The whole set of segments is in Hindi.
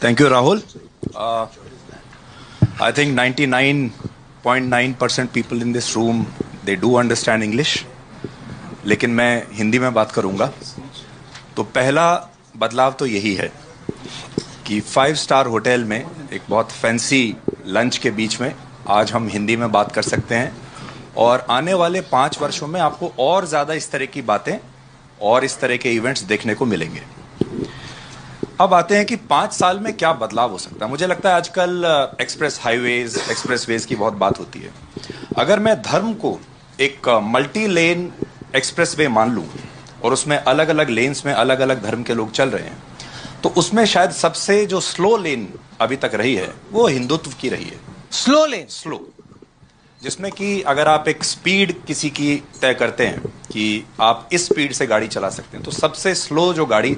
Thank you, Rahul. I think 99.9% people in this room, they do understand English. लेकिन मैं हिंदी में बात करूंगा। तो पहला बदलाव तो यही है कि 5 स्टार होटल में एक बहुत फैंसी लंच के बीच में आज हम हिंदी में बात कर सकते हैं और आने वाले 5 वर्षों में आपको और ज़्यादा इस तरह की बातें और इस तरह के इवेंट्स देखने को मिलेंगे। अब आते हैं कि 5 साल में क्या बदलाव हो सकता है। मुझे लगता है आजकल एक्सप्रेस हाईवेज, एक्सप्रेसवेज की बहुत बात होती है। अगर मैं धर्म को एक मल्टी लेन एक्सप्रेसवे मान लूं और उसमें अलग अलग लेन्स में अलग अलग धर्म के लोग चल रहे हैं, तो उसमें शायद सबसे जो स्लो लेन अभी तक रही है वो हिंदुत्व की रही है। स्लो लेन, स्लो, जिसमें कि अगर आप एक स्पीड किसी की तय करते हैं कि आप इस स्पीड से गाड़ी चला सकते हैं, तो सबसे स्लो जो गाड़ी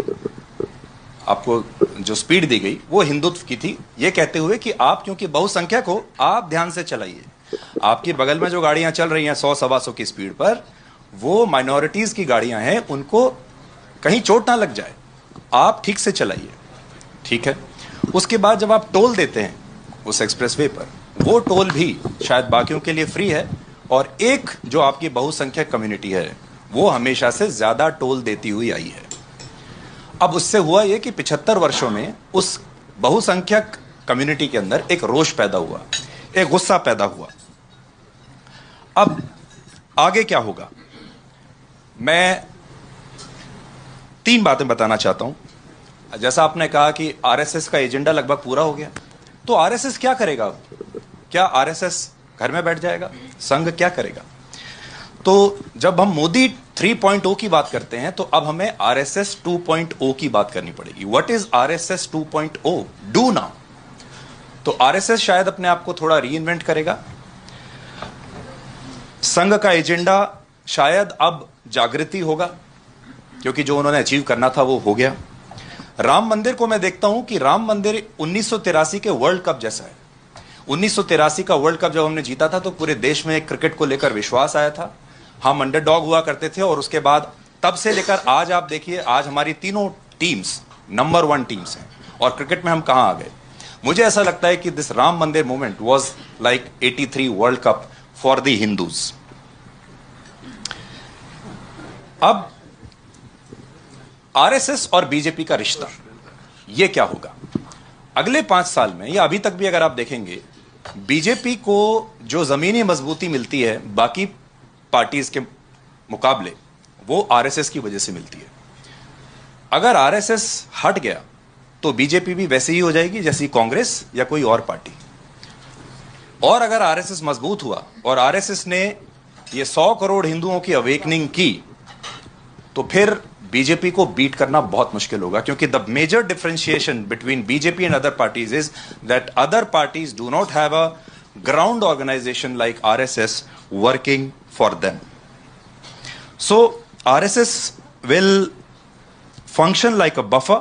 आपको जो स्पीड दी गई वो हिंदुत्व की थी, ये कहते हुए कि आप क्योंकि बहुसंख्यक हो आप ध्यान से चलाइए। आपकी बगल में जो गाड़ियां चल रही हैं 100-125 की स्पीड पर, वो माइनॉरिटीज की गाड़ियां हैं, उनको कहीं चोट ना लग जाए, आप ठीक से चलाइए। ठीक है। उसके बाद जब आप टोल देते हैं उस एक्सप्रेसवे पर, वो टोल भी शायद बाकियों के लिए फ्री है और एक जो आपकी बहुसंख्यक कम्युनिटी है वो हमेशा से ज्यादा टोल देती हुई आई है। अब उससे हुआ यह कि 75 वर्षों में उस बहुसंख्यक कम्युनिटी के अंदर एक रोष पैदा हुआ, एक गुस्सा पैदा हुआ। अब आगे क्या होगा, मैं 3 बातें बताना चाहता हूं। जैसा आपने कहा कि आरएसएस का एजेंडा लगभग पूरा हो गया, तो आरएसएस क्या करेगा? क्या आरएसएस घर में बैठ जाएगा? संघ क्या करेगा? तो जब हम मोदी 3.0 की बात करते हैं तो अब हमें आरएसएस 2.0 की बात करनी पड़ेगी। What is RSS 2.0? Do now. तो आरएसएस शायद अपने आप को थोड़ा रीइन्वेंट करेगा। संघ का एजेंडा शायद अब जागृति होगा, क्योंकि जो उन्होंने अचीव करना था वो हो गया। राम मंदिर को मैं देखता हूं कि राम मंदिर 1983 के वर्ल्ड कप जैसा है। 1983 का वर्ल्ड कप जब हमने जीता था तो पूरे देश में क्रिकेट को लेकर विश्वास आया था, हम अंडरडॉग हुआ करते थे, और उसके बाद तब से लेकर आज आप देखिए, आज हमारी तीनों टीम्स नंबर 1 टीम्स हैं और क्रिकेट में हम कहां आ गए। मुझे ऐसा लगता है कि दिस राम मंदिर movement was like 83 world cup for the Hindus. अब आरएसएस और बीजेपी का रिश्ता यह क्या होगा अगले 5 साल में, या अभी तक भी अगर आप देखेंगे, बीजेपी को जो जमीनी मजबूती मिलती है बाकी पार्टीज के मुकाबले, वो आरएसएस की वजह से मिलती है। अगर आरएसएस हट गया तो बीजेपी भी वैसे ही हो जाएगी जैसी कांग्रेस या कोई और पार्टी। और अगर आरएसएस मजबूत हुआ और आरएसएस ने ये 100 करोड़ हिंदुओं की अवेकनिंग की, तो फिर बीजेपी को बीट करना बहुत मुश्किल होगा, क्योंकि the major differentiation between BJP and other parties is that other parties do not have a ground organisation like RSS working for them. So RSS will function like a buffer,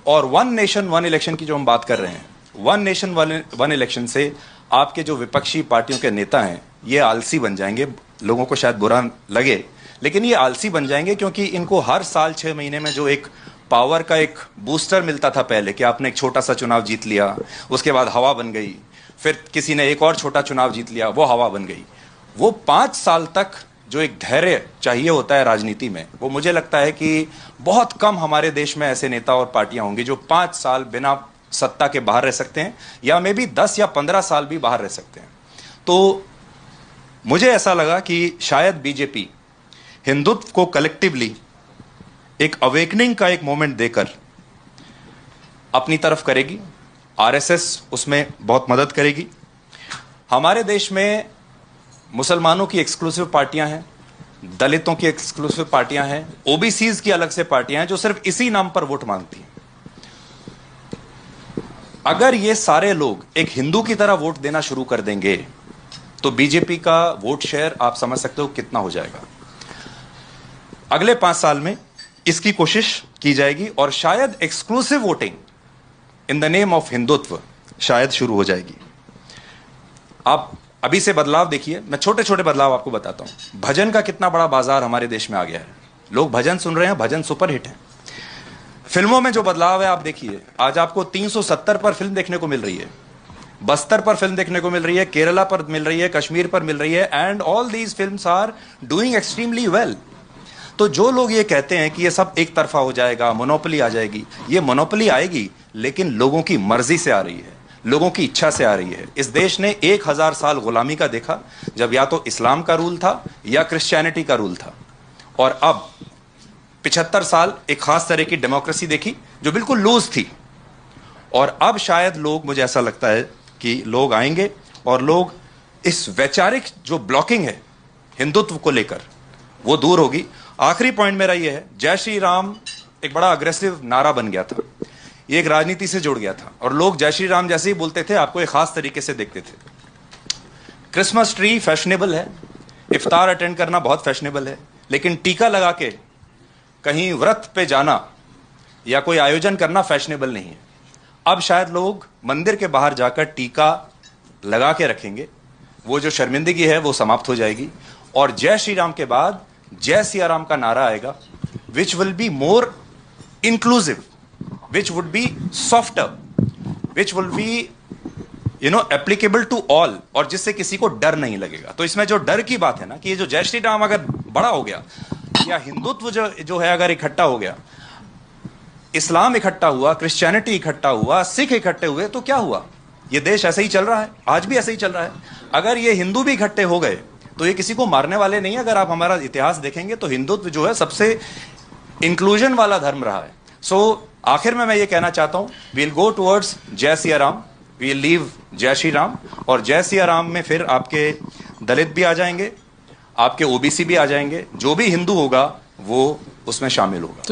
और 1 नेशन 1 इलेक्शन की जो हम बात कर रहे हैं, 1 नेशन 1 इलेक्शन से आपके जो विपक्षी पार्टियों के नेता हैं ये आलसी बन जाएंगे। लोगों को शायद बुरा लगे, लेकिन ये आलसी बन जाएंगे, क्योंकि इनको हर साल 6 महीने में जो एक पावर का एक बूस्टर मिलता था पहले, कि आपने एक छोटा सा चुनाव जीत लिया, उसके बाद हवा बन गई, फिर किसी ने एक और छोटा चुनाव जीत लिया, वो हवा बन गई। वो 5 साल तक जो एक धैर्य चाहिए होता है राजनीति में, वो मुझे लगता है कि बहुत कम हमारे देश में ऐसे नेता और पार्टियां होंगी जो 5 साल बिना सत्ता के बाहर रह सकते हैं, या मे बी 10 या 15 साल भी बाहर रह सकते हैं। तो मुझे ऐसा लगा कि शायद बीजेपी हिंदुत्व को कलेक्टिवली एक अवेकनिंग का एक मोमेंट देकर अपनी तरफ करेगी, आरएसएस उसमें बहुत मदद करेगी। हमारे देश में मुसलमानों की एक्सक्लूसिव पार्टियां हैं, दलितों की एक्सक्लूसिव पार्टियां हैं, ओबीसीज की अलग से पार्टियां हैं जो सिर्फ इसी नाम पर वोट मांगती हैं। अगर ये सारे लोग एक हिंदू की तरह वोट देना शुरू कर देंगे तो बीजेपी का वोट शेयर आप समझ सकते हो कितना हो जाएगा। अगले 5 साल में इसकी कोशिश की जाएगी और शायद exclusive voting in the name of Hindutva शायद शुरू हो जाएगी। आप अभी से बदलाव देखिए, मैं छोटे छोटे बदलाव आपको बताता हूं। भजन का कितना बड़ा बाजार हमारे देश में आ गया है, लोग भजन सुन रहे हैं, भजन सुपरहिट है। फिल्मों में जो बदलाव है आप देखिए, आज आपको 370 पर फिल्म देखने को मिल रही है, बस्तर पर फिल्म देखने को मिल रही है, केरला पर मिल रही है, कश्मीर पर मिल रही है, and all these films are doing extremely well. तो जो लोग ये कहते हैं कि ये सब एक तरफा हो जाएगा, मोनोपोली आ जाएगी, ये मोनोपोली आएगी लेकिन लोगों की मर्जी से आ रही है, लोगों की इच्छा से आ रही है। इस देश ने 1000 साल गुलामी का देखा, जब या तो इस्लाम का रूल था या क्रिश्चियनिटी का रूल था, और अब 75 साल एक खास तरह की डेमोक्रेसी देखी जो बिल्कुल लूज थी। और अब शायद लोग, मुझे ऐसा लगता है कि लोग आएंगे और लोग इस वैचारिक जो ब्लॉकिंग है हिंदुत्व को लेकर, वो दूर होगी। आखिरी पॉइंट मेरा ये है, जय श्री राम एक बड़ा अग्रेसिव नारा बन गया था, ये एक राजनीति से जुड़ गया था, और लोग जय श्री राम जैसे ही बोलते थे आपको एक खास तरीके से देखते थे। क्रिसमस ट्री फैशनेबल है, इफ्तार अटेंड करना बहुत फैशनेबल है, लेकिन टीका लगा के कहीं व्रत पे जाना या कोई आयोजन करना फैशनेबल नहीं है। अब शायद लोग मंदिर के बाहर जाकर टीका लगा के रखेंगे, वो जो शर्मिंदगी है वो समाप्त हो जाएगी, और जय श्री राम के बाद जय सिया राम का नारा आएगा, which will be more inclusive, which would be softer, which will be applicable to all, और जिससे किसी को डर नहीं लगेगा। तो इसमें जो डर की बात है ना, कि ये जो जय श्री राम अगर बड़ा हो गया, या हिंदुत्व जो है अगर इकट्ठा हो गया, इस्लाम इकट्ठा हुआ, क्रिश्चियनिटी इकट्ठा हुआ, सिख इकट्ठे हुए, तो क्या हुआ? ये देश ऐसे ही चल रहा है, आज भी ऐसे ही चल रहा है। अगर ये हिंदू भी इकट्ठे हो गए तो ये किसी को मारने वाले नहीं है। अगर आप हमारा इतिहास देखेंगे तो हिंदुत्व जो है सबसे इंक्लूजन वाला धर्म रहा है। सो आखिर में मैं ये कहना चाहता हूं, वील गो टुवर्ड्स जय सिया राम, वील लीव जय श्री राम, और जय सिया राम में फिर आपके दलित भी आ जाएंगे, आपके ओबीसी भी आ जाएंगे, जो भी हिंदू होगा वो उसमें शामिल होगा।